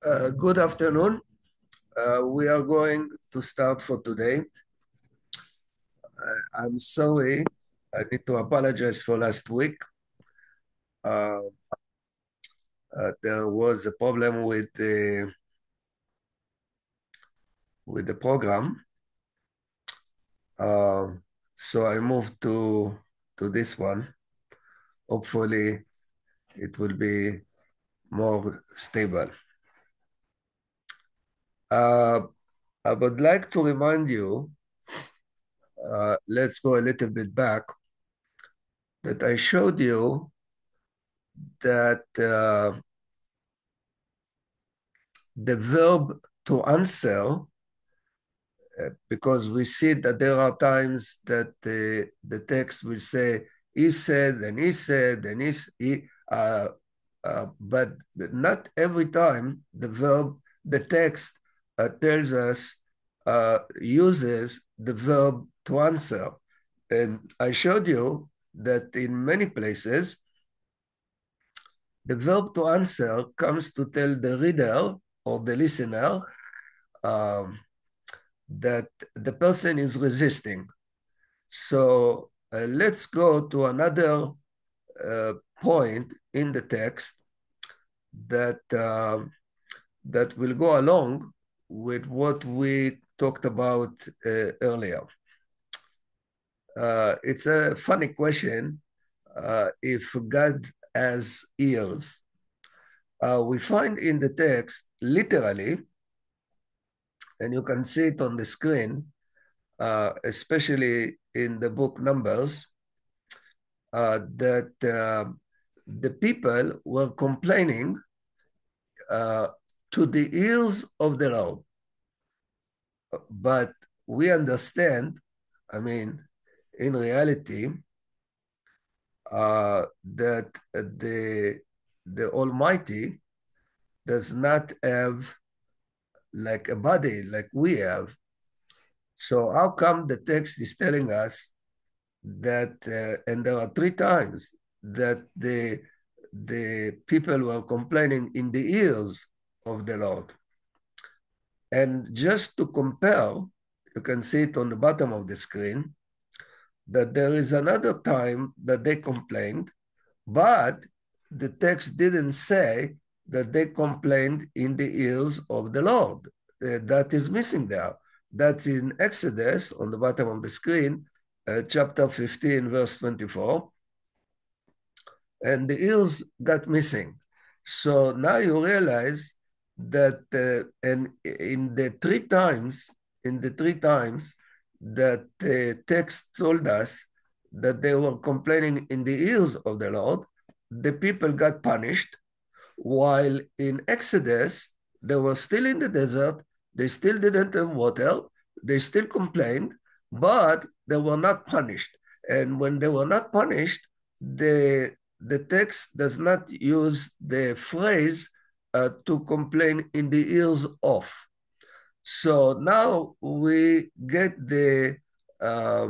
Good afternoon. We are going to start for today. I'm sorry. I need to apologize for last week. Uh, there was a problem with the program, uh, so I moved to this one. Hopefully, it will be more stable. Uh, I would like to remind you. Let's go a little bit back. That I showed you that the verb to answer, because we see that there are times that the text will say, he said, and he said, and but not every time the text tells us, uses the verb to answer. And I showed you that in many places, the verb to answer comes to tell the reader or the listener um, that the person is resisting. So let's go to another point in the text that that will go along with what we talked about earlier. It's a funny question. If God has ears, we find in the text literally, and you can see it on the screen, especially in the book Numbers, that the people were complaining to the ears of the Lord. But we understand, I mean, in reality, that the Almighty does not have like a body like we have. So how come the text is telling us that, and there are three times that the people were complaining in the ears of the Lord. And just to compare, you can see it on the bottom of the screen, that there is another time that they complained, but the text didn't say that they complained in the ears of the Lord. That is missing there. That's in Exodus on the bottom of the screen, chapter 15, verse 24. And the ears got missing. So now you realize that, and in the three times that the text told us that they were complaining in the ears of the Lord, the people got punished, while in Exodus, they were still in the desert, they still didn't have water, they still complained, but they were not punished. And when they were not punished, the text does not use the phrase to complain in the ears of. So now we get the uh,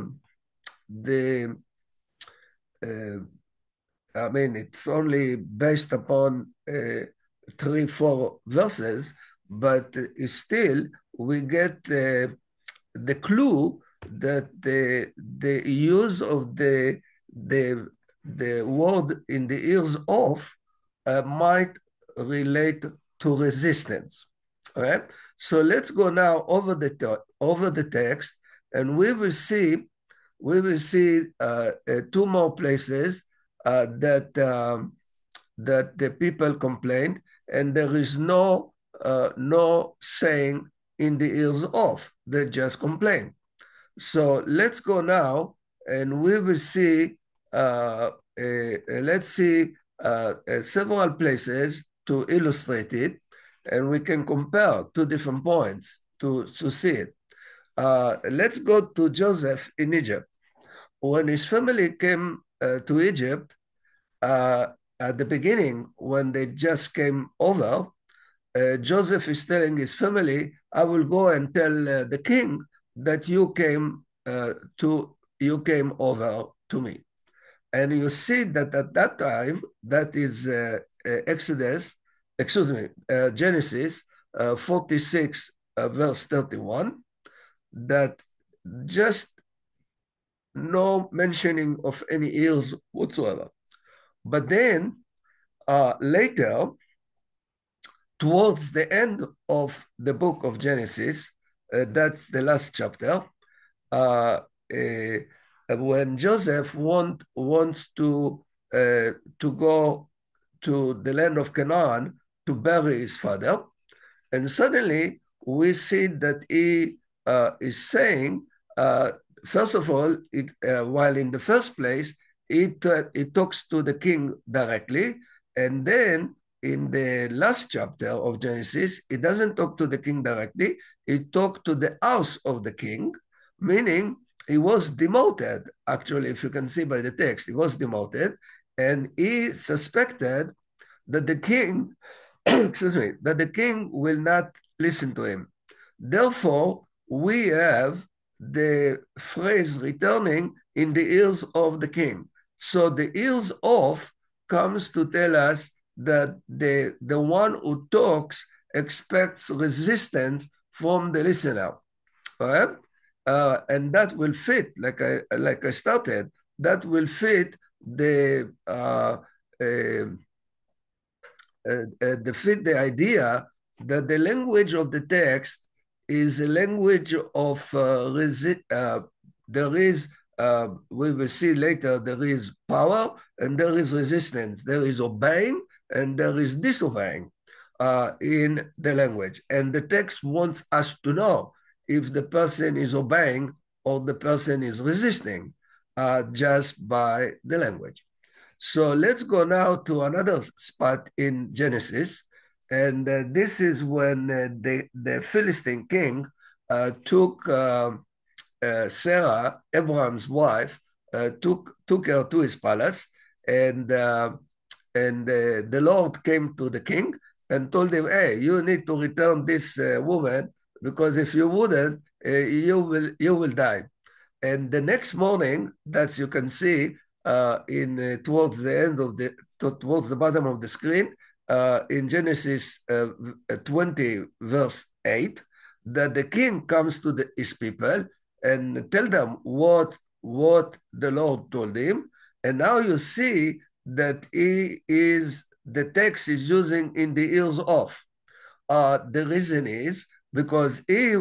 I mean, it's only based upon 3, 4 verses, but still we get the clue that the use of the word in the ears of might relate to resistance. All right. So let's go now over the text, and we will see 2 more places that the people complained, and there is no saying in the ears of. They just complain. So let's go now, and we will see. Let's see several places to illustrate it, and we can compare 2 different points to see it. Let's go to Joseph in Egypt. When his family came to Egypt, uh, at the beginning, when they just came over, Joseph is telling his family, "I will go and tell the king that you came over to me." And you see that at that time, that is Exodus excuse me, Genesis 46, verse 31, that just no mentioning of any ears whatsoever. But then later, towards the end of the book of Genesis, that's the last chapter, when Joseph wants to go to the land of Canaan to bury his father, and suddenly we see that he is saying, first of all, while in the first place, he talks to the king directly, and then in the last chapter of Genesis, he doesn't talk to the king directly, he talked to the house of the king, meaning he was demoted. Actually, if you can see by the text, he was demoted, and he suspected that the king, excuse me, that the king will not listen to him. Therefore, we have the phrase returning in the ears of the king. So the ears of comes to tell us that the one who talks expects resistance from the listener. All right? And that will fit, like I started, that will fit the idea that the language of the text is a language of there is, we will see later, there is power and there is resistance. There is obeying and there is disobeying in the language. And the text wants us to know if the person is obeying or the person is resisting just by the language. So let's go now to another spot in Genesis. And this is when the Philistine king took Sarah, Abraham's wife, took her to his palace. And the Lord came to the king and told him, hey, you need to return this woman, because if you wouldn't, you will die. And the next morning, that you can see towards the end of towards the bottom of the screen, in Genesis 20, verse 8, that the king comes to his people and tell them what the Lord told him. And now you see that the text is using in the ears of. The reason is because he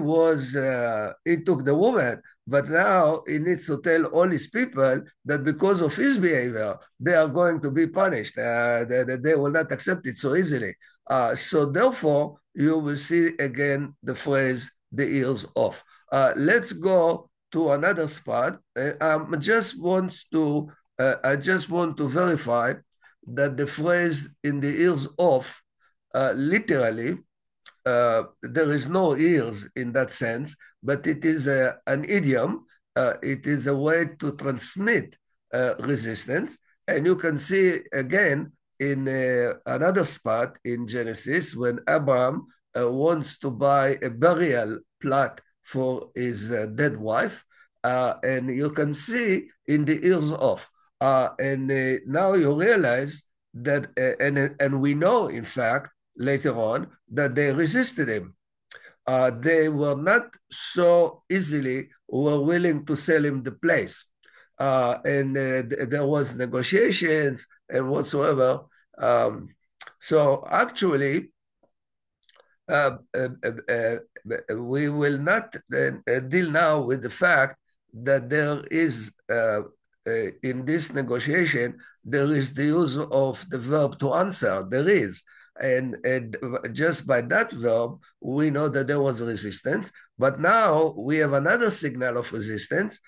took the woman, but now he needs to tell all his people that because of his behavior, they are going to be punished. They will not accept it so easily. So therefore, you will see again the phrase, the ears off. Let's go to another spot. I just want to verify that the phrase in the ears off, literally, there is no ears in that sense, but it is an idiom. It is a way to transmit resistance. And you can see again in another spot in Genesis when Abraham wants to buy a burial plot for his dead wife. And you can see in the ears off. And now you realize that, and we know, in fact, later on, that they resisted him. They were not so easily were willing to sell him the place. And there was negotiations and whatsoever. So actually, we will not deal now with the fact that there is, in this negotiation, there is the use of the verb to answer. There is. And just by that verb, we know that there was resistance. But now we have another signal of resistance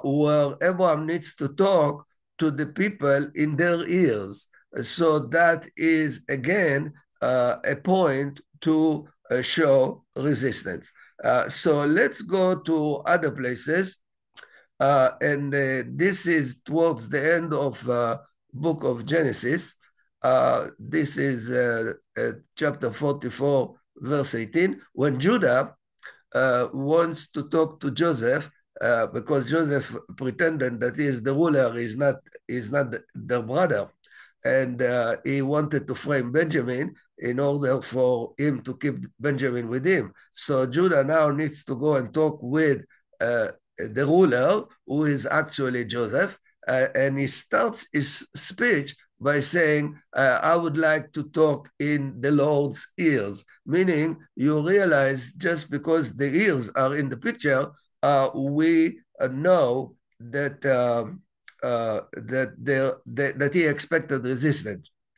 where Abraham needs to talk to the people in their ears. So that is, again, a point to show resistance. So let's go to other places. And this is towards the end of book of Genesis. This is chapter 44, verse 18, when Judah wants to talk to Joseph, because Joseph pretended that he is the ruler, is not their brother. and he wanted to frame Benjamin in order for him to keep Benjamin with him. So Judah now needs to go and talk with the ruler, who is actually Joseph, and he starts his speech by saying, I would like to talk in the Lord's ears, meaning you realize just because the ears are in the picture, we know that that he expected resistance.